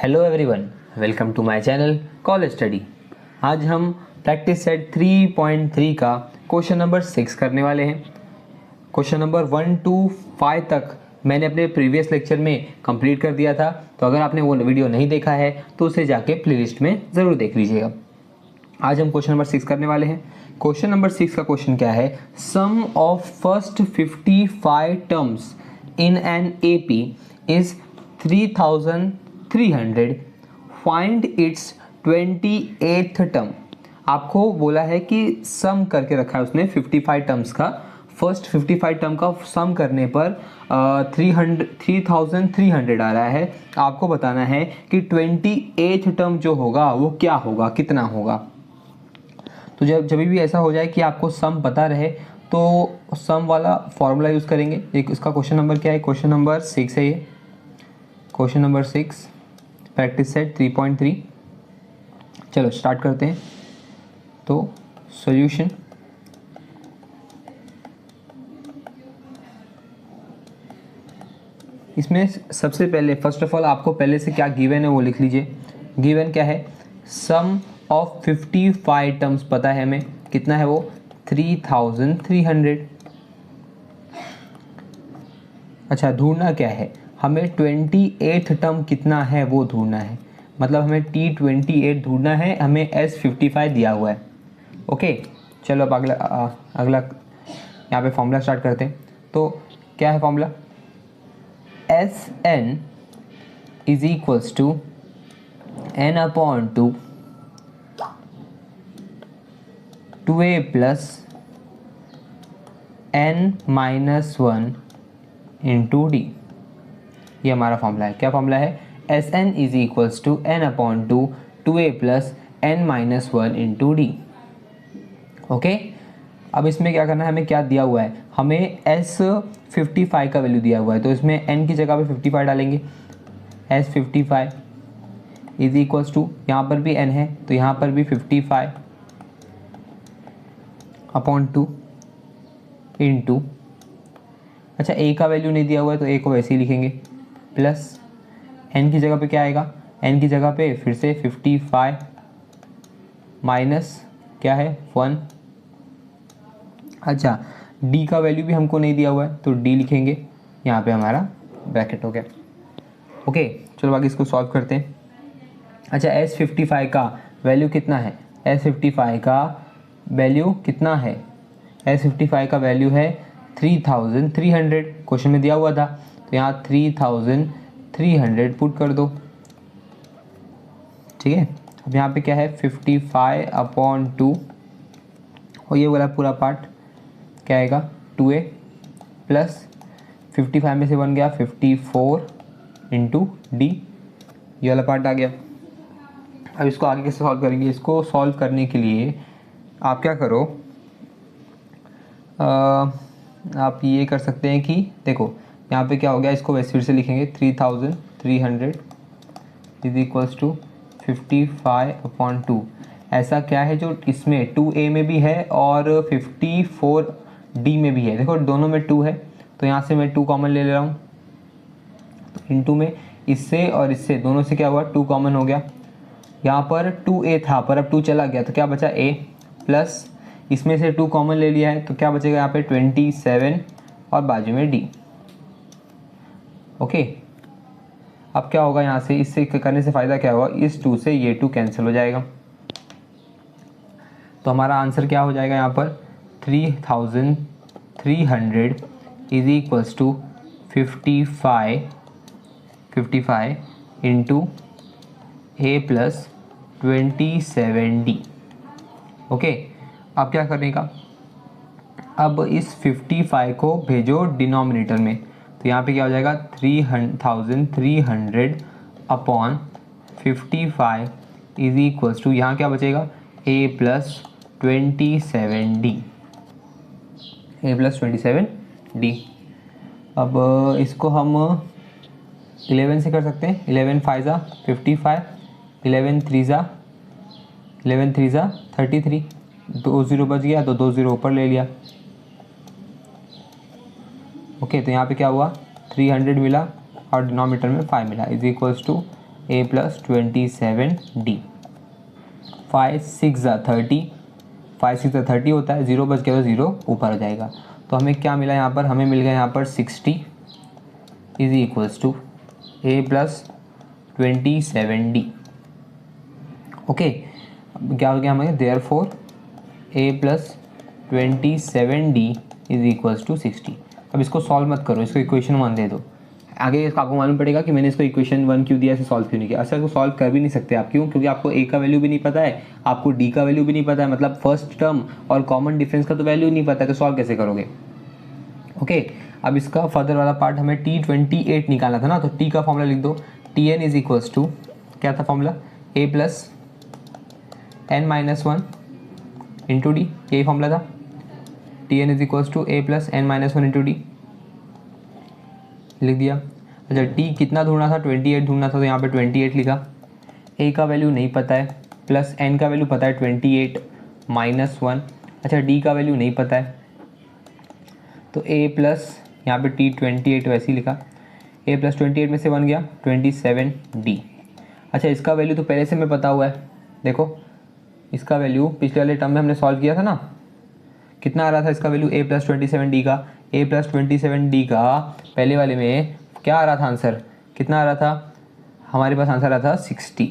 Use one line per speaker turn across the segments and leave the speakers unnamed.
Hello everyone, welcome to my channel college study. आज हम practice set 3.3 का question number 6 करने वाले हैं। क्वेश्चन नंबर 1 to 5 तक मैंने अपने प्रीवियस लेक्चर में कंप्लीट कर दिया था, तो अगर आपने वो वीडियो नहीं देखा है तो उसे जाके प्लेलिस्ट में ज़रूर देख लीजिएगा। आज हम क्वेश्चन नंबर 6 करने वाले हैं। क्वेश्चन नंबर 6 का क्वेश्चन क्या है? Sum of first 55 terms in an AP is 3300, find its 28th term. आपको बोला है कि सम करके रखा है उसने 55 टर्म्स का। फर्स्ट 55 टर्म का सम करने पर 3300 आ रहा है। आपको बताना है कि 28th टर्म जो होगा वो क्या होगा, कितना होगा। तो जब भी ऐसा हो जाए कि आपको सम पता रहे तो सम वाला फॉर्मूला यूज़ करेंगे। एक इसका क्वेश्चन नंबर क्या है? क्वेश्चन नंबर 6 है ये। Question number 6 practice set 3.3। चलो स्टार्ट करते हैं। तो सॉल्यूशन, इसमें सबसे पहले फर्स्ट ऑफ ऑल आपको पहले से क्या गिवन है वो लिख लीजिए। गिवन क्या है? सम ऑफ 55 टर्म्स पता है हमें, कितना है वो? 3300। अच्छा, ढूंढना क्या है? हमें 28th टर्म कितना है वो ढूंढना है। मतलब हमें T28 ढूंढना है, हमें S55 दिया हुआ है। ओके, चलो अब अगला यहाँ पे फॉर्मूला स्टार्ट करते हैं। तो क्या है formula? Sn is equals to n/2 2a plus n-1 into d. ये हमारा फॉर्मूला है। क्या फॉर्मूला है? Sn is equals to n/2 2a plus n-1 into d. Okay, अब इसमें क्या करना है? हमें क्या दिया हुआ है? हमें S55 का वैल्यू दिया हुआ है, तो इसमें n की जगह पे 55 डालेंगे। S55 इज इक्वल्स टू, यहाँ पर भी n है तो यहाँ पर भी 55/2 इंटू, अच्छा a का वैल्यू नहीं दिया हुआ है तो a को वैसे ही लिखेंगे, प्लस n की जगह पे क्या आएगा? n की जगह पे फिर से 55 माइनस क्या है? 1। अच्छा, d का वैल्यू भी हमको नहीं दिया हुआ है तो d लिखेंगे, यहाँ पे हमारा ब्रैकेट हो गया। ओके, चलो आगे इसको सॉल्व करते हैं। अच्छा, S55 का वैल्यू कितना है? S55 का वैल्यू कितना है? S55 का वैल्यू है 3300। क्वेश्चन में दिया हुआ था तो यहाँ 3300 पुट कर दो। ठीक है, अब यहाँ पे क्या है? 55/2 और ये वाला पूरा पार्ट क्या आएगा? 2a प्लस 55 में से 1 गया 54 इंटू डी। ये वाला पार्ट आ गया। अब इसको आगे कैसे सॉल्व करेंगे? इसको सॉल्व करने के लिए आप क्या करो, आप ये कर सकते हैं कि देखो यहाँ पे क्या हो गया, इसको वैसे फिर से लिखेंगे 3300 इज इक्वल्स टू 55/2। ऐसा क्या है जो इसमें 2a में भी है और 54d में भी है? देखो दोनों में 2 है तो यहाँ से मैं 2 कॉमन ले रहा हूँ, तो इंटू में इससे और इससे दोनों से क्या हुआ? 2 कॉमन हो गया। यहाँ पर 2a था पर अब 2 चला गया तो क्या बचा? a प्लस इसमें से 2 कॉमन ले लिया है तो क्या बचेगा यहाँ पे? 27 और बाजू में d। ओके, अब क्या होगा? यहाँ से इससे करने से फ़ायदा क्या होगा? इस 2 से ये 2 कैंसिल हो जाएगा, तो हमारा आंसर क्या हो जाएगा यहाँ पर? 3300 is equals to 55 into a plus 27d। Okay, अब क्या करने का? अब इस 55 को भेजो डिनोमिनेटर में, तो यहाँ पे क्या हो जाएगा? 3300/55 इज इक्वल्स टू, यहाँ क्या बचेगा? a plus 27d। अब इसको हम 11 से कर सकते हैं। 11 5 ज़ा 55, 11 3 ज़ा 33, 2 0 बच गया तो 2 0 ऊपर ले लिया। ओके, तो यहाँ पे क्या हुआ? 300 मिला और डिनोमिनेटर में 5 मिला, is equals to A plus 27d। 5 6 30, 5 6 30 होता है, 0 बच गया तो 0 ऊपर हो जाएगा। तो हमें क्या मिला यहाँ पर, हमें मिल गया यहाँ पर 60 is equals to A plus 27d। Okay, अब क्या हो गया हमें, therefore a plus 27d is equals to 60। अब इसको सॉल्व मत करो, इसको इक्वेशन 1 दे दो। आगे इसको आपको मालूम पड़ेगा कि मैंने इसको इक्वेशन 1 क्यों दिया, इसे सॉल्व क्यों नहीं किया। असल को सॉल्व कर भी नहीं सकते आप, क्यों, क्योंकि आपको ए का वैल्यू भी नहीं पता है, आपको डी का वैल्यू भी नहीं पता है, मतलब फर्स्ट टर्म और कॉमन डिफरेंस का तो वैल्यू नहीं पता है, तो सॉल्व कैसे करोगे। ओके, अब इसका फर्दर वाला पार्ट हमें T28 निकालना था ना, तो टी का फॉर्मूला लिख दो, Tn इज इक्वल्स टू, क्या था formula, A plus n minus 1 into D, यही फॉर्मूला था। Tn is equals to A plus n minus 1 into D, लिख दिया। अच्छा, टी कितना ढूंढना था, 28 ढूंढना था, तो यहाँ पे 28 लिखा। ए का वैल्यू नहीं पता है, प्लस एन का वैल्यू पता है 28 माइनस 1। अच्छा, डी का वैल्यू नहीं पता है, तो ए प्लस, यहाँ पे T28 वैसे ही लिखा, ए प्लस 28 में से 1 गया 27d। अच्छा, इसका वैल्यू तो पहले से हमें पता हुआ है, देखो इसका वैल्यू पिछले वाले टर्म में हमने सॉल्व किया था ना, कितना आ रहा था इसका वैल्यू, ए प्लस 27d का, ए प्लस 27d का पहले वाले में क्या आ रहा था आंसर, कितना आ रहा था, हमारे पास आंसर आ रहा था 60।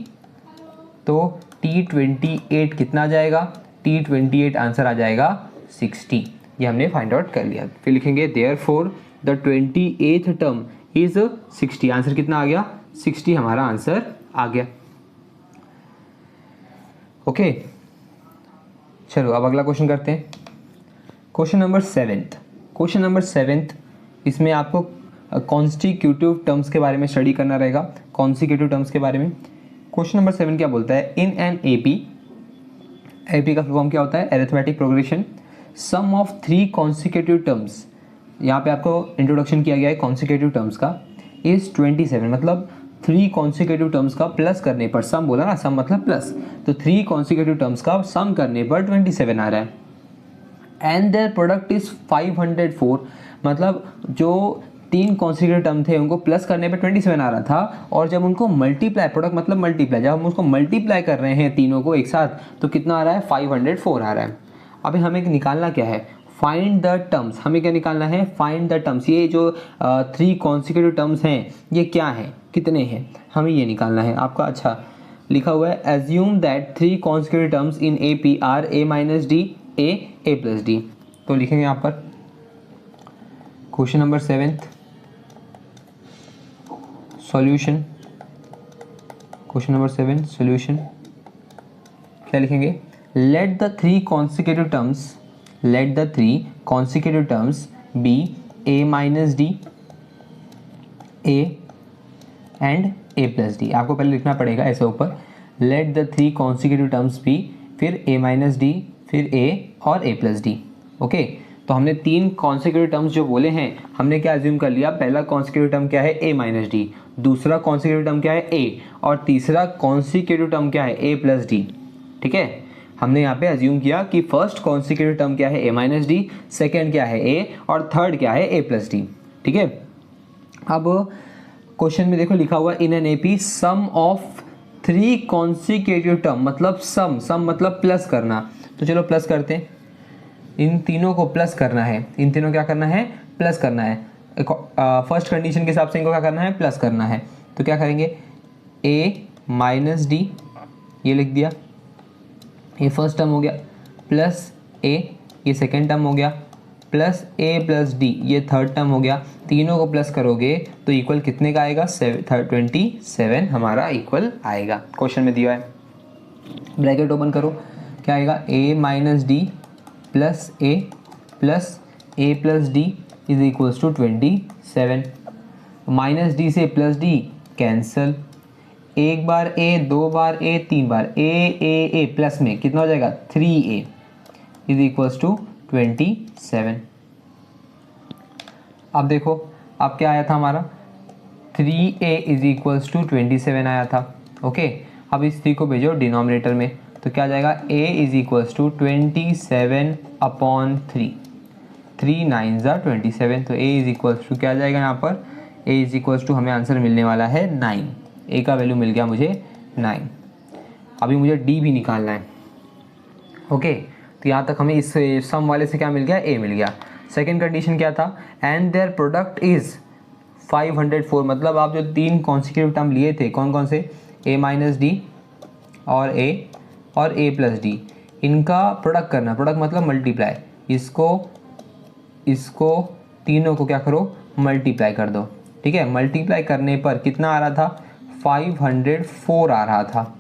तो T28 कितना आ जाएगा, T28 आंसर आ जाएगा 60। ये हमने फाइंड आउट कर लिया। फिर लिखेंगे therefore the 28th term is 60। Answer कितना आ गया, 60 हमारा आंसर आ गया। ओके, चलो अब अगला क्वेश्चन करते हैं। Question number 7। क्वेश्चन नंबर 7, इसमें आपको कॉन्स्टिक्यूटिव टर्म्स के बारे में स्टडी करना रहेगा, कॉन्स्टिक्यूटिव टर्म्स के बारे में। क्वेश्चन नंबर 7 क्या बोलता है, इन एन एपी, एपी का फुल फॉर्म क्या होता है, arithmetic progression, sum of 3 consecutive terms, यहाँ पे आपको इंट्रोडक्शन किया गया है कॉन्स्टिक्यूटिव टर्म्स का, इज 27, मतलब 3 कॉन्स्टिक्यूटिव टर्म्स का प्लस करने पर, सम बोला ना, सम मतलब प्लस, तो 3 कॉन्स्टिक्यूटिव टर्म्स का सम करने पर 27 आ रहा है। एंड देयर प्रोडक्ट इज 504, मतलब जो 3 कॉन्स्टिक्यूटिव टर्म थे उनको प्लस करने पे 27 आ रहा था, और जब उनको मल्टीप्लाई, प्रोडक्ट मतलब मल्टीप्लाई, जब हम उसको मल्टीप्लाई कर रहे हैं तीनों को एक साथ, तो कितना आ रहा है, 504 आ रहा है। अभी हमें निकालना क्या है, फाइंड द टर्म्स, हमें क्या निकालना है, फाइंड द टर्म्स। ये जो 3 कॉन्स्टिक्यूटिव टर्म्स हैं ये क्या हैं, कितने हैं, हमें ये निकालना है आपका। अच्छा, लिखा हुआ है assume that 3 consecutive terms in A P are A minus D A plus D. तो लिखेंगे यहाँ पर question number 7 solution, question number 7 solution, क्या लिखेंगे, let the 3 consecutive terms, let the 3 consecutive terms be A minus D A and A plus D. आपको पहले लिखना पड़ेगा ऐसे ऊपर, let the 3 consecutive terms be, फिर ए माइनस डी, फिर ए और ए प्लस डी। ओके, तो हमने 3 कॉन्स्टिक्यूटिव टर्म्स जो बोले हैं, हमने क्या अज्यूम कर लिया, पहला कॉन्स्टिक्यूटिव टर्म क्या है, ए माइनस डी, दूसरा कॉन्स्टिक्यूटिव टर्म क्या है, ए, और तीसरा कॉन्स्टिक्यूटिव टर्म क्या है, ए प्लस डी। ठीक है, हमने यहाँ पे अज्यूम किया कि फर्स्ट कॉन्स्टिक्यूटिव टर्म क्या है, ए माइनस डी, सेकेंड क्या है ए, और थर्ड क्या है, ए प्लस डी। ठीक है, अब क्वेश्चन में देखो लिखा हुआ in an AP sum of 3 consecutive term, मतलब सम, सम मतलब प्लस करना, तो चलो प्लस करते हैं, इन तीनों को प्लस करना है, इन तीनों क्या करना है, प्लस करना है। फर्स्ट कंडीशन के हिसाब से इनको क्या करना है, प्लस करना है, तो क्या करेंगे, ए माइनस डी, ये लिख दिया, ये फर्स्ट टर्म हो गया, प्लस ए, ये सेकेंड टर्म हो गया, प्लस ए प्लस डी, ये थर्ड टर्म हो गया। तीनों को प्लस करोगे तो इक्वल कितने का आएगा, 27 हमारा इक्वल आएगा, क्वेश्चन में दिया है। ब्रैकेट ओपन करो, क्या आएगा, A minus D plus A plus D is equals to 27। Minus D से प्लस डी कैंसल, एक बार ए, दो बार ए, तीन बार ए प्लस में कितना हो जाएगा, 3a इज इक्वल्स टू 27। अब देखो, अब क्या आया था हमारा, 3a इज इक्वल्स टू 27 आया था। ओके, अब इस 3 को भेजो डिनोमिनेटर में, तो क्या जाएगा, a is equals to 27 upon 3, 3 9 27, तो a इज इक्वल्स टू क्या जाएगा यहाँ पर, a इज इक्वल्स टू हमें आंसर मिलने वाला है 9। ए का वैल्यू मिल गया मुझे 9। अभी मुझे डी भी निकालना है। ओके, तो यहाँ तक हमें इस सम वाले से क्या मिल गया, ए मिल गया। सेकेंड कंडीशन क्या था, एंड देयर प्रोडक्ट इज़ 504, मतलब आप जो 3 कॉन्सिक्यूटिव टर्म लिए थे, कौन कौन से, ए माइनस डी और ए प्लस डी, इनका प्रोडक्ट करना। प्रोडक्ट मतलब मल्टीप्लाई, इसको तीनों को क्या करो, मल्टीप्लाई कर दो। ठीक है, मल्टीप्लाई करने पर कितना आ रहा था, 504 आ रहा था।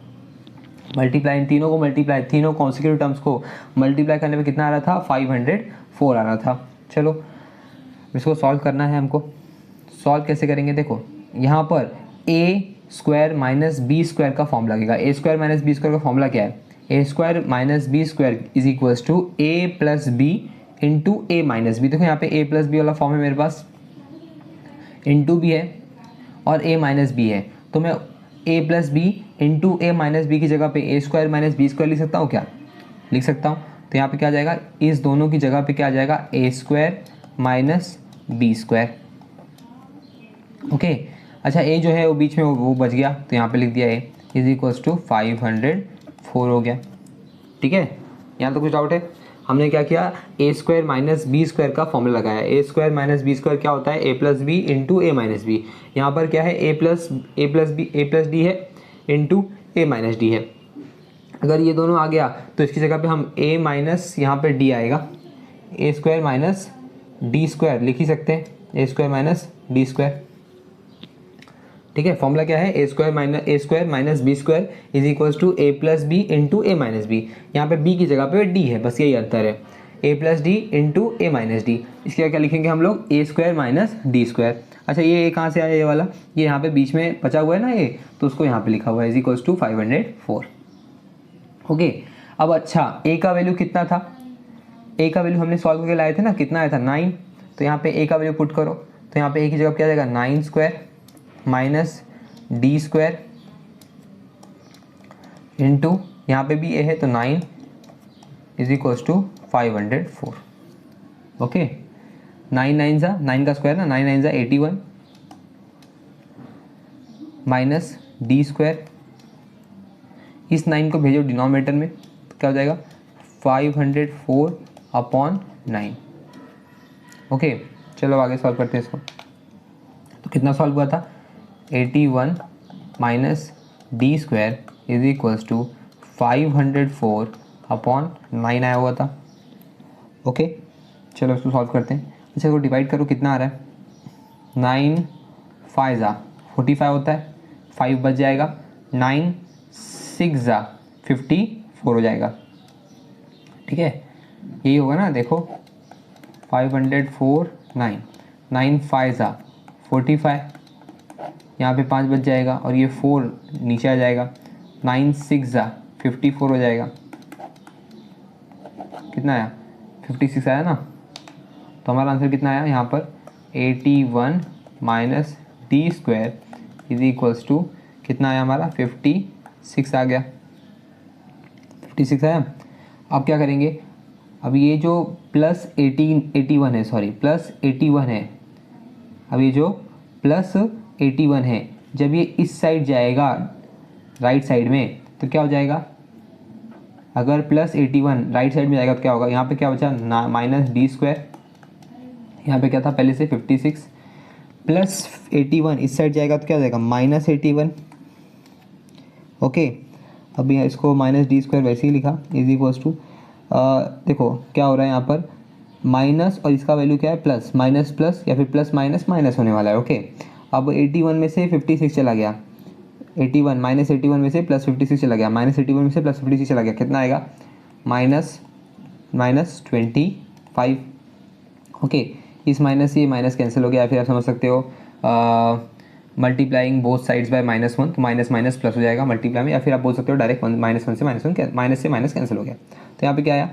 मल्टीप्लाई, इन तीनों को मल्टीप्लाई, तीनों कॉन्सिक्यूटिव टर्म्स को मल्टीप्लाई करने पर कितना आ रहा था, 504 आ रहा था। चलो इसको सॉल्व करना है हमको। सॉल्व कैसे करेंगे, देखो यहाँ पर A square minus B square का फॉर्म लगेगा। A square minus B square का फॉर्मूला क्या है, A square minus B square is equals to A plus B into A minus B. देखो यहाँ पे ए प्लस बी वाला फॉर्म है मेरे पास, इंटू भी है और ए माइनस बी है, तो मैं ए plus B into A minus B की जगह पे ए स्क्वायर माइनस बी स्क्वायर लिख सकता हूँ क्या, लिख सकता हूँ। तो यहाँ पे क्या आ जाएगा, इस दोनों की जगह पे क्या आ जाएगा, A square minus B square. Okay, अच्छा ए जो है वो बीच में वो बच गया, तो यहाँ पे लिख दिया ए इज इक्वल्स टू 504 हो गया। ठीक है, यहाँ तो कुछ डाउट है। हमने क्या किया, ए स्क्वायर माइनस बी स्क्वायर का फॉर्मूला लगाया। ए स्क्वायर माइनस बी स्क्वायर क्या होता है, ए plus B into A minus B. यहाँ पर क्या है, ए प्लस डी है इंटू ए माइनस डी है। अगर ये दोनों आ गया तो इसकी जगह पे हम ए माइनस यहाँ पर डी आएगा, A square minus D square लिख ही सकते हैं, A square minus D square. ठीक है, फॉर्मूला क्या है, A square minus B square is equals to A plus B into A minus B. यहाँ पे बी की जगह पे डी है, बस यही अंतर है, ए plus D into A minus D. इसके क्या लिखेंगे हम लोग, ए स्क्वायर माइनस डी स्क्वायर। अच्छा ये कहाँ से आया, ये वाला, ये यहाँ पे बीच में बचा हुआ है ना ये, तो उसको यहाँ पे लिखा हुआ है इज इक्वल्स टू 504। ओके, अब अच्छा ए का वैल्यू कितना था, ए का वैल्यू हमने सॉल्व करके लाए थे ना, कितना आया था 9। तो यहाँ पे ए का वैल्यू पुट करो, तो यहाँ पे ए की जगह क्या आ जाएगा, 9 square minus D square into यहाँ पे भी ए है तो 9 इज इक्वल्स टू 504। ओके, 9 का स्क्वायर ना, 9 9 81 माइनस डी स्क्वायर, इस 9 को भेजो डिनोमिनेटर में, तो क्या हो जाएगा 504 अपॉन 9। ओके, चलो आगे सॉल्व करते हैं इसको। तो कितना सॉल्व हुआ था, 81 minus D square is equals to 504 upon 9 आया हुआ था। ओके, चलो इसको सॉल्व करते हैं। अच्छा इसको डिवाइड करो, कितना आ रहा है, 9 5 ज़ा 45 होता है, 5 बच जाएगा, 9 6 ज़ा 54 हो जाएगा। ठीक है, यही होगा ना, देखो 504 9 5 ज़ा 45, यहाँ पे 5 बच जाएगा और ये 4 नीचे आ जाएगा, 9 6 ज़ा 54 हो जाएगा। कितना आया, 56 आया ना। तो हमारा आंसर कितना आया यहाँ पर, 81 minus D square is equals to कितना आया हमारा, 56 आ गया, 56 आया। अब क्या करेंगे, अब ये जो प्लस 81 है, सॉरी प्लस 81 है, अब ये जो प्लस 81 है, जब ये इस साइड जाएगा राइट साइड में तो क्या हो जाएगा, अगर प्लस 81 राइट साइड में जाएगा तो क्या होगा, यहाँ पे क्या बचा, माइनस डी स्क्वायर, यहाँ पे क्या था पहले से 56, प्लस 81 इस साइड जाएगा तो क्या हो जाएगा, माइनस 81। ओके, अब यहाँ इसको माइनस डी स्क्वायर वैसे ही लिखा इज इक्वल्स टू, देखो क्या हो रहा है यहाँ पर, माइनस और इसका वैल्यू क्या है, प्लस माइनस प्लस या फिर प्लस माइनस माइनस होने वाला है। ओके, अब 81 में से 56 चला गया, 81 माइनस 81 में से प्लस 56 चला गया, माइनस 81 में से प्लस 56 चला गया, कितना आएगा, माइनस 25। ओके, इस माइनस से ये माइनस कैंसिल हो गया, फिर आप समझ सकते हो मल्टीप्लाइंग बोथ साइड्स बाय -1, तो माइनस माइनस प्लस हो जाएगा मल्टीप्लाई में, या फिर आप बोल सकते हो डायरेक्ट -1 से माइनस से माइनस कैंसिल हो गया। तो यहाँ पे क्या आया,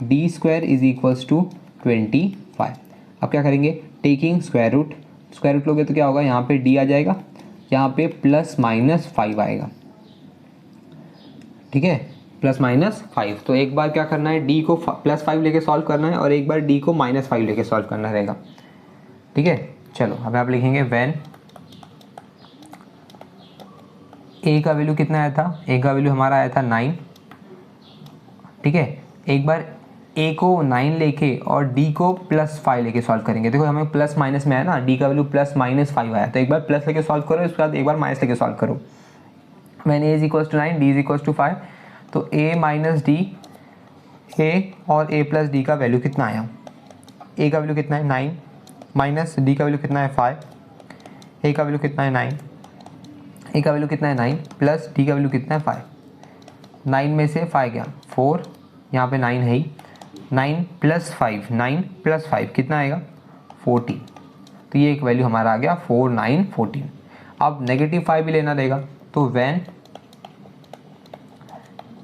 d square is equals to 25। अब क्या करेंगे, टेकिंग स्क्वायर रूट लोगे तो क्या होगा, यहाँ पे डी आ जाएगा, यहाँ पे प्लस माइनस 5 आएगा। ठीक है, प्लस माइनस 5, तो एक बार क्या करना है, डी को प्लस 5 लेके सॉल्व करना है और एक बार डी को -5 लेके सॉल्व करना रहेगा। ठीक है, चलो अब आप लिखेंगे व्हेन ए का वैल्यू कितना आया था, ए का वैल्यू हमारा आया था 9, ठीक है। एक बार ए को 9 लेके और डी को +5 लेके सॉल्व करेंगे। देखो हमें प्लस माइनस में आया ना, डी का वैल्यू +-5 आया, तो एक बार प्लस लेके सॉल्व करो, उसके बाद एक बार माइनस लेके सॉल्व करो। When a is equals to 9, d is equals to 5, तो ए माइनस डी, ए और ए प्लस डी का वैल्यू कितना आया, ए का वैल्यू कितना है 9 माइनस डी का वैल्यू कितना है 5, ए का वैल्यू कितना है 9, ए का वैल्यू कितना है 9 प्लस डी का वैल्यू कितना है 5। 9 में से 5 गया 4, यहाँ पे 9 है ही, 9 + 5, 9 + 5 कितना आएगा 14। तो ये एक वैल्यू हमारा आ गया 4, 9, 14। अब -5 भी लेना रहेगा, तो when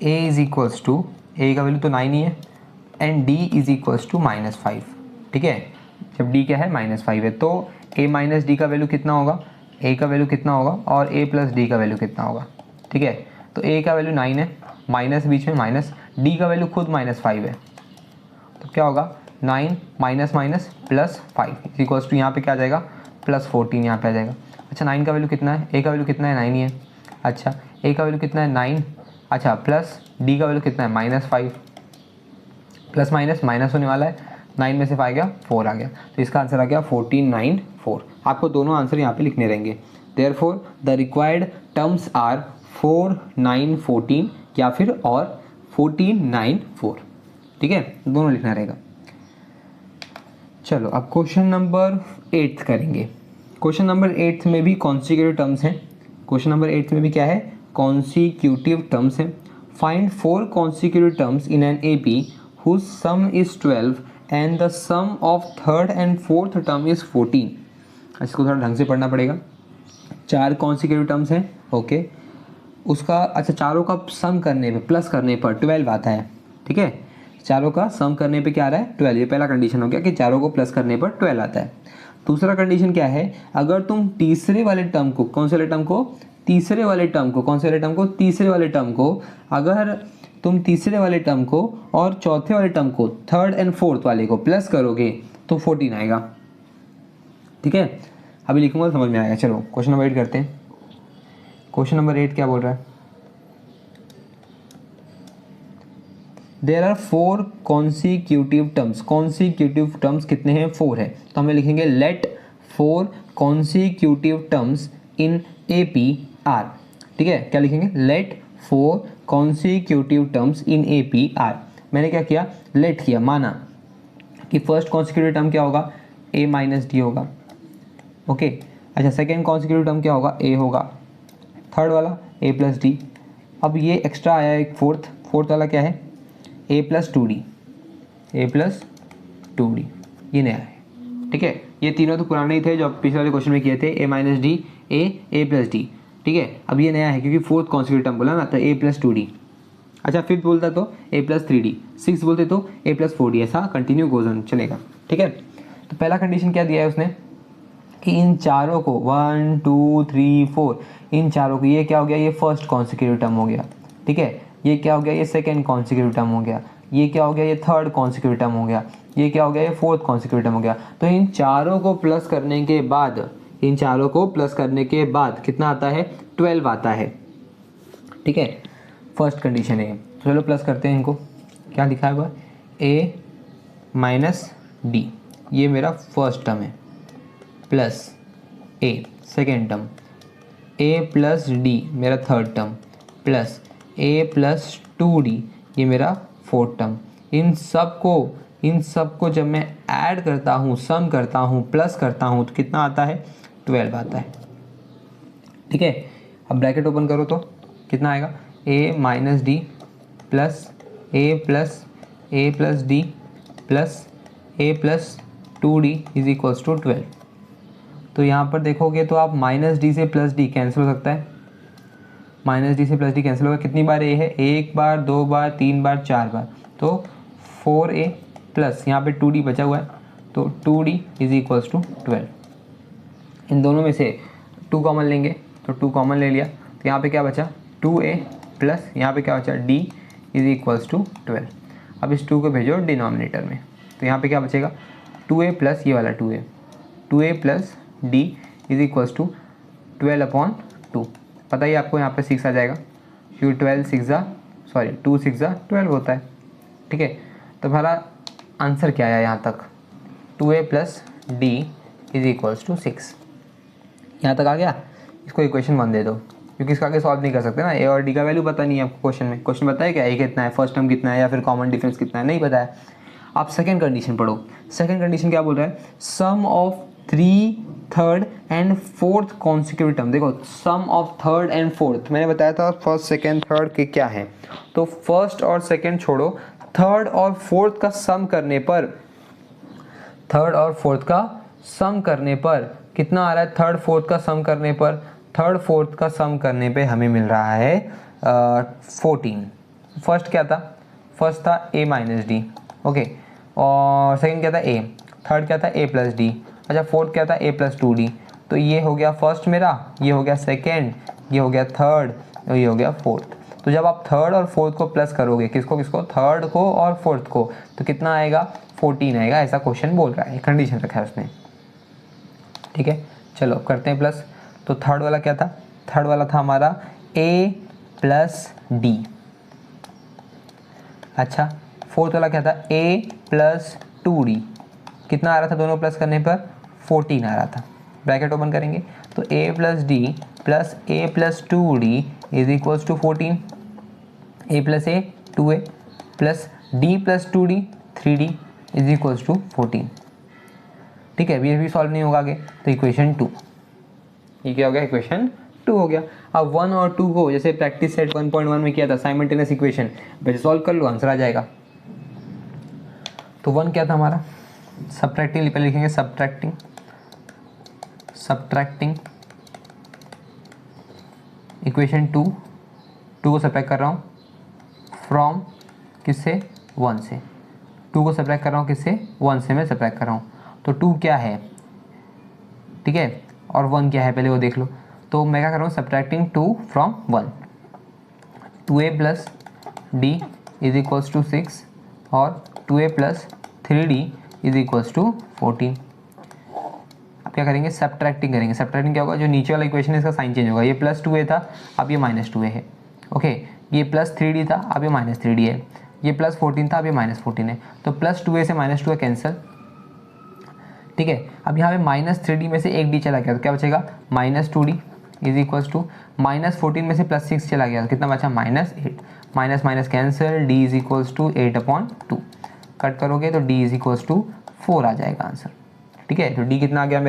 a is equals to, A का वैल्यू तो 9 ही है, and d is equals to -5, ठीक है। जब d क्या है -5 है, तो a माइनस डी का वैल्यू कितना होगा, a का वैल्यू कितना होगा और a प्लस डी का वैल्यू कितना होगा, ठीक है। तो a का वैल्यू 9 है, माइनस बीच में माइनस, d का वैल्यू खुद -5 है, तो क्या होगा 9 minus minus +5 is equals to, यहाँ पे क्या आ जाएगा +14 यहाँ पे आ जाएगा। अच्छा 9 का वैल्यू कितना है, a का वैल्यू कितना है 9 ही है, अच्छा a का वैल्यू कितना है 9, अच्छा प्लस d का वैल्यू कितना है -5, प्लस माइनस माइनस होने वाला है, 9 में से 5 गया 4 आ गया, तो इसका आंसर आ गया 14, 9, 4। आपको दोनों आंसर यहाँ पे लिखने रहेंगे। Therefore the required terms are 4, 9, 14 या फिर और 14, 9, 4, ठीक है, दोनों लिखना रहेगा। चलो अब क्वेश्चन नंबर 8 करेंगे। क्वेश्चन नंबर 8 में भी कॉन्सिक्यूटिव टर्म्स हैं। क्वेश्चन नंबर 8 में भी क्या है, कॉन्सिक्यूटिव टर्म्स हैं। Find 4 consecutive terms in N AP whose sum is 12 and the sum of third and fourth term is 14। इसको थोड़ा ढंग से पढ़ना पड़ेगा। 4 कॉन्सिक्यूटिव टर्म्स हैं, ओके, उसका अच्छा चारों का सम करने पे, प्लस करने पर 12 आता है, ठीक है। चारों का सम करने पे क्या आ रहा है 12, ये पहला कंडीशन हो गया कि चारों को प्लस करने पर 12 आता है। दूसरा कंडीशन क्या है, अगर तुम तीसरे वाले टर्म को, कौन से वाले टर्म को, तीसरे वाले टर्म को, कौन से वाले टर्म को, तीसरे वाले टर्म को, अगर तुम तीसरे वाले टर्म को और चौथे वाले टर्म को, थर्ड एंड फोर्थ वाले को प्लस करोगे तो 14 आएगा, ठीक है। अभी लिखूंगा समझ में आएगा। चलो क्वेश्चन नंबर 8 करते हैं। क्वेश्चन नंबर 8 क्या बोल रहा है, there are 4 consecutive terms. Consecutive terms कितने हैं, 4 है, तो हमें लिखेंगे let 4 consecutive terms in AP are, ठीक है। क्या लिखेंगे, let 4 consecutive terms in AP are. मैंने क्या किया, लेट किया, माना कि फर्स्ट कॉन्सिक्यूटिव टर्म क्या होगा, a माइनस डी होगा, ओके। अच्छा सेकेंड कॉन्सिक्यूटिव टर्म क्या होगा, a होगा, थर्ड वाला a प्लस डी। अब ये एक्स्ट्रा आया एक फोर्थ वाला क्या है, a plus 2d, a plus 2d, ये नया है, ठीक है। ये तीनों तो पुराने ही थे जो पिछले वाले क्वेश्चन में किए थे, a minus D, a plus D, ठीक है। अब ये नया है क्योंकि फोर्थ कॉन्सिक्यूटिव टर्म बोला ना, तो a प्लस 2d। अच्छा फिफ्थ बोलता तो a प्लस 3d, सिक्स बोलते तो a प्लस 4d, ऐसा कंटिन्यू गोज ऑन चलेगा, ठीक है। तो पहला कंडीशन क्या दिया है उसने कि इन चारों को 1, 2, 3, 4, इन चारों को, ये क्या हो गया, ये फर्स्ट कॉन्सिक्यूटिव टर्म हो गया, ठीक है। ये क्या हो गया, ये सेकेंड कॉन्सिक्यूटिव टर्म हो गया, ये क्या हो गया, ये थर्ड कॉन्सिक्यूटिव टर्म हो गया, ये क्या हो गया, ये फोर्थ कॉन्सिक्यूटिव टर्म हो गया। तो इन चारों को प्लस करने के बाद, इन चारों को प्लस करने के बाद कितना आता है, 12 आता है, ठीक है। फर्स्ट कंडीशन है, तो चलो प्लस करते हैं इनको। क्या लिखा है वह, a माइनस डी, ये मेरा फर्स्ट टर्म है, plus a second term, a plus D मेरा third term, plus a plus 2d ये मेरा फोर्थ टर्म। इन सब को जब मैं ऐड करता हूँ, सम करता हूँ, प्लस करता हूँ, तो कितना आता है, 12 आता है, ठीक है। अब ब्रैकेट ओपन करो तो कितना आएगा, a minus D plus a plus d plus a plus 2d is equals to 12। तो यहाँ पर देखोगे तो आप माइनस डी से प्लस डी कैंसिल हो सकता है, माइनस डी से प्लस डी कैंसिल होगा। कितनी बार a है, एक बार, दो बार, तीन बार, चार बार, तो 4a प्लस यहाँ पे 2d बचा हुआ है, तो 2d इज इक्वल्स टू 12। इन दोनों में से 2 कॉमन लेंगे, तो 2 कॉमन ले लिया, तो यहाँ पे क्या बचा, 2a प्लस यहाँ पे क्या बचा, d इज इक्वल्स टू 12। अब इस 2 को भेजो डिनोमिनेटर में, तो यहाँ पे क्या बचेगा, 2a प्लस ये वाला 2a plus d is equals to 12/2। पता ही आपको यहाँ पे 6 आ जाएगा, क्योंकि 2 6 12 होता है। ठीक है, तो हमारा आंसर क्या आया यहाँ तक, 2a plus D is equals to 6। यहाँ तक आ गया। इसको इक्वेशन 1 दे दो, क्योंकि इसका आगे सॉल्व नहीं कर सकते ना, ए और डी का वैल्यू पता नहीं है आपको क्वेश्चन में। क्वेश्चन बताया क्या, ए कितना है, फर्स्ट टर्म कितना है, या फिर कॉमन डिफरेंस कितना है, नहीं पता है। आप सेकंड कंडीशन पढ़ो। सेकंड कंडीशन क्या बोल रहा है, sum of 3 third and fourth consecutive term. देखो sum of third and fourth, मैंने बताया था फर्स्ट सेकंड थर्ड के क्या है, तो फर्स्ट और सेकंड छोड़ो, थर्ड और फोर्थ का सम करने पर, थर्ड और फोर्थ का सम करने पर कितना आ रहा है, थर्ड फोर्थ का सम करने पर, थर्ड फोर्थ का सम करने पे हमें मिल रहा है 14। फर्स्ट क्या था, फर्स्ट था a माइनस डी, ओके, और सेकंड क्या था a, थर्ड क्या था a प्लस डी, अच्छा फोर्थ क्या था a प्लस 2d। तो ये हो गया फर्स्ट मेरा, ये हो गया सेकेंड, ये हो गया थर्ड, और ये हो गया फोर्थ। तो जब आप थर्ड और फोर्थ को प्लस करोगे, किसको किसको, थर्ड को और फोर्थ को, तो कितना आएगा, 14 आएगा, ऐसा क्वेश्चन बोल रहा है, कंडीशन रखा है उसने। ठीक है, चलो अब करते हैं प्लस। तो थर्ड वाला क्या था, थर्ड वाला था हमारा a प्लस डी। अच्छा फोर्थ वाला क्या था, a प्लस 2d, कितना आ रहा था दोनों प्लस करने पर, 14 आ रहा था। ब्रैकेट ओपन करेंगे तो a plus d plus a plus 2d is equals to 14, a plus a 2a plus d plus 2d 3d is equals to 14। ठीक है, ये भी सॉल्व नहीं होगा आगे, तो इक्वेशन 2, ये क्या हो गया, इक्वेशन 2 हो गया। अब 1 और 2 को जैसे प्रैक्टिस सेट 1.1 में किया था, साइमल्टेनियस इक्वेशन, वैसे सॉल्व कर लो, आंसर आ जाएगा। तो 1 क्या था हमारा, सब्ट्रैक्टिंग, पहले लिखेंगे सब्ट्रैक्टिंग, सब्ट्रैक्टिंग इक्वेशन 2 को सब्ट्रैक्ट कर रहा हूँ फ्रॉम किससे, 1 से, 2 को सब्ट्रैक्ट कर रहा हूँ किससे, 1 से मैं सब्ट्रैक्ट कर रहा हूँ। तो 2 क्या है, ठीक है, और 1 क्या है पहले वो देख लो। तो मैं क्या कर रहा हूँ, subtracting 2 from 1, 2a plus D is equals to 6 और 2a plus 3d is equals to 14। अब क्या करेंगे, सब्ट्रैक्टिंग करेंगे। सब्ट्रैक्टिंग क्या होगा, जो नीचे वाला इक्वेशन है इसका साइन चेंज होगा, ये प्लस 2a था, अब ये माइनस 2a है, ओके, ये प्लस 3d था, अब ये माइनस 3d है, ये प्लस 14 था, अब ये माइनस 14 है, तो प्लस 2a से माइनस 2a कैंसिल। ठीक है, अब यहाँ पे माइनस 3d में से एक d चला गया, तो क्या बचेगा, minus 2d is equals to minus 14 में से प्लस 6 चला गया, तो कितना बचा, minus 8, minus minus cancel, d is equals to 8/2, cut करोगे तो d इज इक्वल्स टू 4 आ जाएगा आंसर। ठीक है, तो d कितना आ गया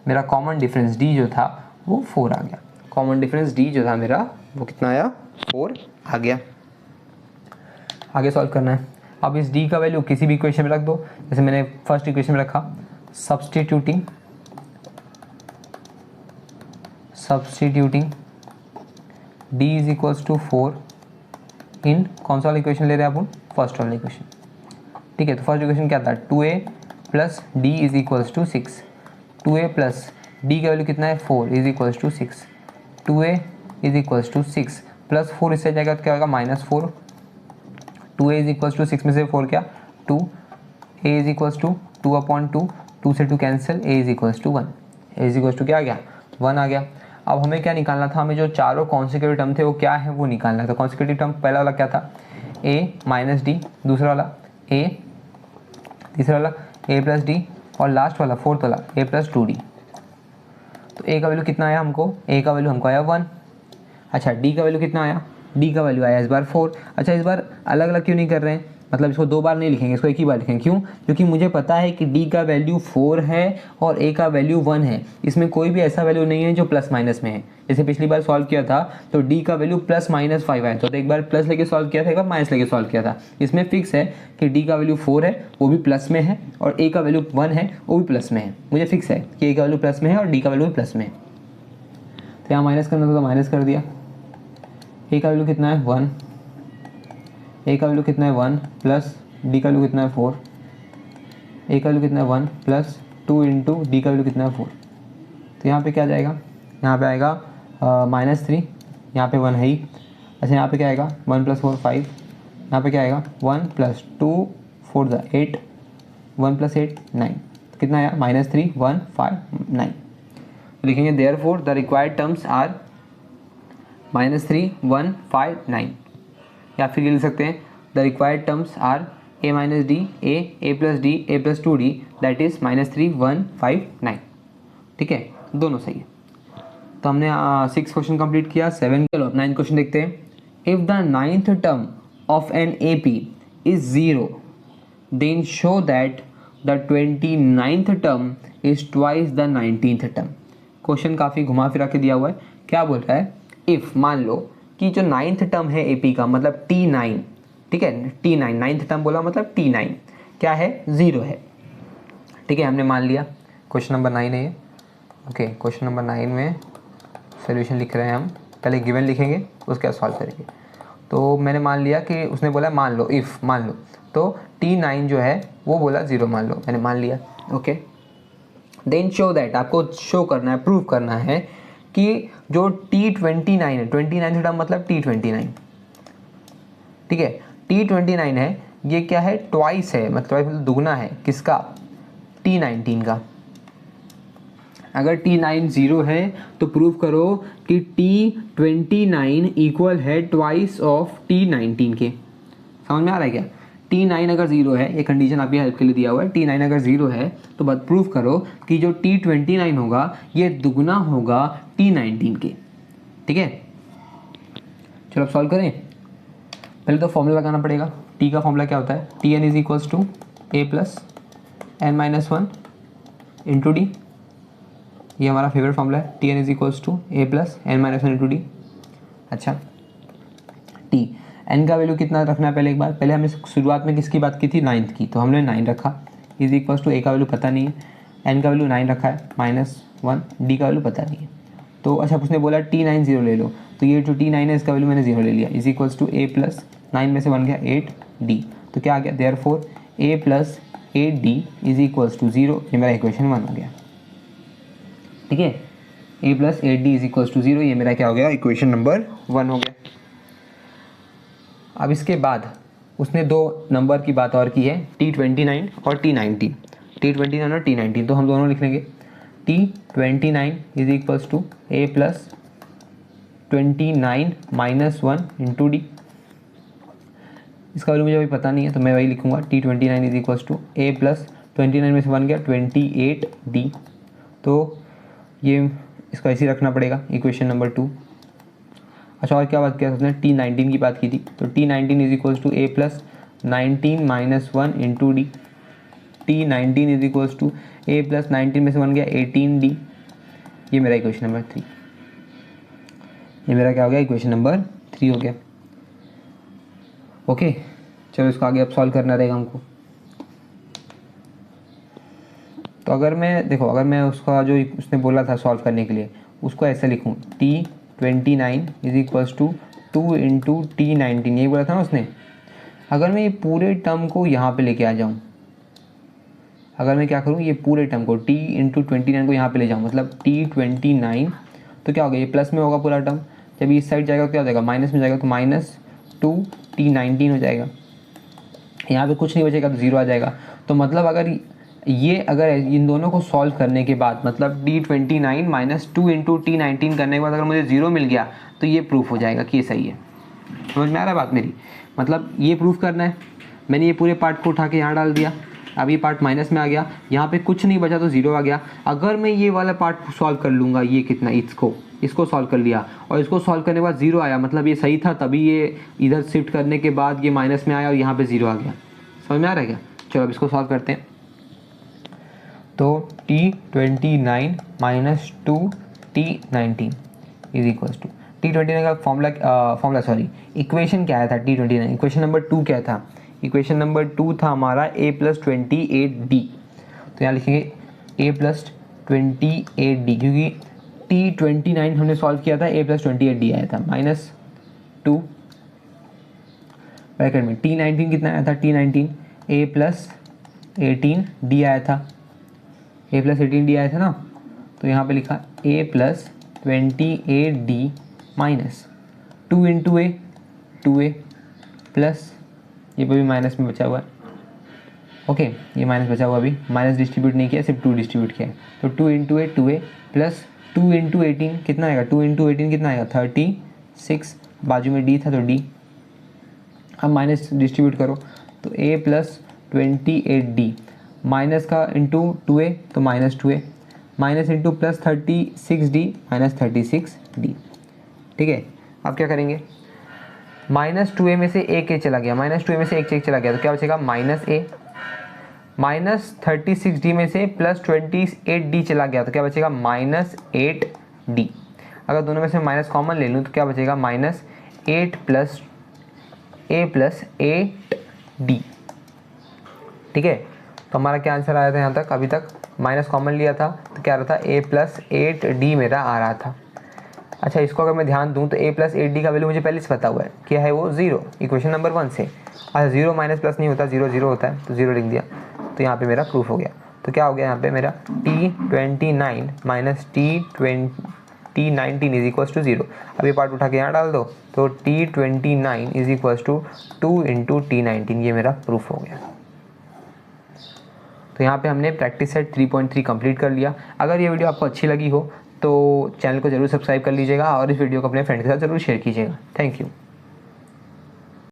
मेरा कॉमन डिफरेंस d जो था वो 4 आ गया, कॉमन डिफरेंस d जो था मेरा वो कितना आया, 4 आ गया। आगे सॉल्व करना है। अब इस d का वैल्यू किसी भी इक्वेशन में रख दो, जैसे मैंने फर्स्ट इक्वेशन में रखा, substituting d is equals to 4 in कौन सा वाला इक्वेशन ले रहे हैं अपन, फर्स्ट वाला इक्वेशन। ठीक है, तो फर्स्ट इक्वेशन क्या था, 2a plus D is equals to 6, 2a plus d का वैल्यू कितना है, 4 is equals to 6, 2a is equals to 6 plus 4 इससे जाएगा तो क्या होगा, -4, 2a इज इक्वल्स टू 6 में से 4 क्या, 2, a इज इक्वल्स टू 2/2, 2 से 2 cancel, a is equals to 1, a is equals to क्या आ गया, 1 आ गया। अब हमें क्या निकालना था, हमें जो चारों कॉन्सिक्यूटिव टर्म थे वो क्या है वो निकालना था। कॉन्सिक्यूटिव टर्म पहला वाला क्या था, a माइनस डी, दूसरा वाला a, तीसरा वाला a प्लस डी, और लास्ट वाला फोर्थ वाला a प्लस 2d। तो a का वैल्यू कितना आया हमको, a का वैल्यू हमको आया 1। अच्छा d का वैल्यू कितना आया, d का वैल्यू आया इस बार 4। अच्छा इस बार अलग अलग क्यों नहीं कर रहे हैं, मतलब इसको 2 बार नहीं लिखेंगे, इसको एक ही बार लिखेंगे, क्यों, क्योंकि मुझे पता है कि d का वैल्यू 4 है और a का वैल्यू 1 है, इसमें कोई भी ऐसा वैल्यू नहीं है जो प्लस माइनस में है। जैसे पिछली बार सॉल्व किया था तो d का वैल्यू +-5 आया, तो एक बार प्लस लेके सॉल्व किया था, एक बार माइनस लेके सॉल्व किया था। इसमें फिक्स है कि d का वैल्यू 4 है वो भी प्लस में है, और a का वैल्यू 1 है वो भी प्लस में है। मुझे फिक्स है कि a का वैल्यू प्लस में है और d का वैल्यू भी प्लस में है। तो यहाँ माइनस करना था तो माइनस कर दिया, a का वैल्यू कितना है 1, a का वैल्यू कितना है 1 प्लस d का वैल्यू कितना है 4, a का वैल्यू कितना है 1 प्लस 2 इंटू d का वैल्यू कितना है 4। तो यहाँ पे क्या जाएगा, यहाँ पे आएगा -3, यहाँ पे 1 है ही। अच्छा यहाँ पे क्या आएगा 1 + 4 5, यहाँ पे क्या आएगा 1 + 2 4 8, 1 + 8 9, तो कितना आया -3 1 5 9। लिखेंगे therefore the required terms are -3159, या फिर ये लिख सकते हैं the required terms are a minus D A plus d A plus 2d that is -3159। ठीक है, दोनों सही है। तो हमने 6 क्वेश्चन कंप्लीट किया। 7, चलो अब 9 क्वेश्चन देखते हैं। If the 9th term of an A P is 0 then show that the 29th term is twice the 19th term. Question काफ़ी घुमा फिरा के दिया हुआ है। क्या बोल रहा है, इफ़ मान लो कि जो 9th टर्म है ए पी का मतलब T9, ठीक है, T9 9th टर्म बोला मतलब T9 क्या है, 0 है। ठीक है, हमने मान लिया। क्वेश्चन नंबर 9 है ये। ओके, क्वेश्चन नंबर 9 में सोल्यूशन लिख रहे हैं हम। पहले गिवन लिखेंगे उसके बाद सॉल्व करेंगे। तो मैंने मान लिया कि उसने बोला मान लो, इफ़ मान लो, तो T9 जो है वो बोला 0 मान लो, मैंने मान लिया। ओके, देन शो दैट, आपको शो करना है, प्रूव करना है कि जो T29 है, 29 टर्म मतलब T29, ठीक है, T29 है, ये क्या है, ट्वाइस है, मतलब दुगना है किसका, T19 का। अगर T9 0 है तो प्रूव करो कि T29 इक्वल है ट्वाइस ऑफ T19 के। समझ में आ रहा है क्या? T9 अगर 0 है, ये कंडीशन आपकी हेल्प के लिए दिया हुआ है, T9 अगर 0 है तो बस प्रूव करो कि जो T29 होगा ये दुगना होगा T19 के। ठीक है, चलो अब सॉल्व करें। पहले तो फॉर्मूला लगाना पड़ेगा। T का फॉर्मूला क्या होता है, Tn is equals to a plus n minus 1 into d. ये हमारा फेवरेट फॉर्मूला है, Tn is equals to a plus n minus 1 into d. अच्छा, T n का वैल्यू कितना रखना है, पहले एक बार, पहले हमने शुरुआत में किसकी बात की थी, 9th की, तो हमने 9 रखा। इज इक्वल्स टू a का वैल्यू पता नहीं है, n का वैल्यू 9 रखा है -1, d का वैल्यू पता नहीं है। तो अच्छा, उसने बोला T9 0 ले लो, तो ये जो T9 है इसका वैल्यू मैंने 0 ले लिया। Is equals to a plus 9 में से 1 गया 8d, तो क्या आ गया, therefore a plus 8d is equals to 0। ये मेरा इक्वेशन 1 हो गया। ठीक है, a plus 8d is equals to 0, ये मेरा क्या हो गया, इक्वेशन नंबर 1 हो गया। अब इसके बाद उसने 2 नंबर की बात और की है, T29 और T19, T29 और T19, तो हम दोनों लिख लेंगे। T29 is equals to a plus 29 minus 1 into d. इसका वैल्यू मुझे अभी पता नहीं है तो मैं वही लिखूंगा, T29 is equals to a plus 29 में से 1 गया 28d। तो ये इसको ऐसे ही रखना पड़ेगा, इक्वेशन नंबर 2। अच्छा, और क्या बात किया उसने, T19 की बात की थी, तो T19 is equals to a plus 19 minus 1 into d. T19 is equals to a plus 19 में से 1 गया 18d। ये मेरा इक्वेशन नंबर 3, ये मेरा क्या हो गया, इक्वेशन नंबर 3 हो गया। ओके, चलो इसको आगे अब सॉल्व करना रहेगा हमको। तो अगर मैं देखो, अगर मैं उसका जो उसने बोला था सॉल्व करने के लिए, उसको ऐसे लिखूँ, T29 is equals to 2 into T19, यही बोला था ना उसने। अगर मैं ये पूरे टर्म को यहाँ पे लेके आ जाऊँ, अगर मैं क्या करूँ, ये पूरे टर्म को T इंटू 29 को यहाँ पे ले जाऊँ, मतलब T29, तो क्या होगा, ये प्लस में होगा पूरा टर्म। जब इस साइड जाएगा तो क्या हो जाएगा, माइनस में जाएगा, तो -2 T19 हो जाएगा। यहाँ पे कुछ नहीं बचेगा तो 0 आ जाएगा। तो मतलब अगर इन दोनों को सॉल्व करने के बाद, मतलब T29 माइनस 2 इंटू T19 करने के बाद अगर मुझे 0 मिल गया तो ये प्रूफ हो जाएगा कि ये सही है। समझ में आ रहा है बात मेरी? मतलब ये प्रूफ करना है। मैंने ये पूरे पार्ट को उठा के यहाँ डाल दिया, अब ये पार्ट माइनस में आ गया, यहाँ पे कुछ नहीं बचा तो 0 आ गया। अगर मैं ये वाला पार्ट सॉल्व कर लूँगा, ये कितना, इसको सॉल्व कर लिया और इसको सॉल्व करने के बाद 0 आया, मतलब ये सही था, तभी ये इधर शिफ्ट करने के बाद ये माइनस में आया और यहाँ पे 0 आ गया। समझ में आ रहा है क्या? चलो अब इसको सॉल्व करते हैं। तो T29 minus 2 T19 is equals to, T29 का फॉर्मूला इक्वेशन क्या आया था, T29 इक्वेशन नंबर 2 क्या था, इक्वेशन नंबर 2 था हमारा a प्लस 28d। तो यहाँ लिखेंगे a प्लस 28d, क्योंकि T29 हमने सॉल्व किया था, a प्लस 28d आया था, -2 ब्रैकेट में T19 कितना आया था, T19 a प्लस 18d आया था, a प्लस 18d आया था ना। तो यहाँ पे लिखा a plus 28d minus 2 into A 2a plus, ये भी माइनस में बचा हुआ है। ओके, ये माइनस बचा हुआ, अभी माइनस डिस्ट्रीब्यूट नहीं किया, सिर्फ 2 डिस्ट्रीब्यूट किया है। तो 2 इंटू ए 2a प्लस 2 इंटू 18 कितना आएगा, 2 इंटू 18 कितना आएगा, 6, बाजू में d था तो d, अब माइनस डिस्ट्रीब्यूट करो तो a प्लस 28d, माइनस का इंटू 2a तो minus 2a, minus into plus 36d minus 36d। ठीक है, अब क्या करेंगे, माइनस 2a में से एक a चला गया, माइनस 2a में से एक चला गया तो क्या बचेगा माइनस a, माइनस 36d में से प्लस 28d चला गया तो क्या बचेगा माइनस 8d। अगर दोनों में से माइनस कॉमन ले लूँ तो क्या बचेगा minus 8 plus a plus 8d। ठीक है, तो हमारा क्या आंसर आया था यहाँ तक, अभी तक माइनस कॉमन लिया था तो क्या आ रहा था a प्लस 8d मेरा आ रहा था। अच्छा, इसको अगर मैं ध्यान दूँ तो a प्लस 8d का वैल्यू मुझे पहले से पता हुआ है, क्या है वो 0, इक्वेशन नंबर 1 से। अच्छा, 0 माइनस प्लस नहीं होता, 0 0 होता है तो 0 लिख दिया, तो यहाँ पे मेरा प्रूफ हो गया। तो क्या हो गया यहाँ पे मेरा T29 minus T19 is equals to 0। अब ये पार्ट उठा के यहाँ डाल दो तो T29 is equals to 2 into T19, ये मेरा प्रूफ हो गया। तो यहाँ पे हमने प्रैक्टिस सेट 3.3 कंप्लीट कर लिया। अगर ये वीडियो आपको अच्छी लगी हो तो चैनल को जरूर सब्सक्राइब कर लीजिएगा और इस वीडियो को अपने फ्रेंड के साथ जरूर शेयर कीजिएगा। Thank you.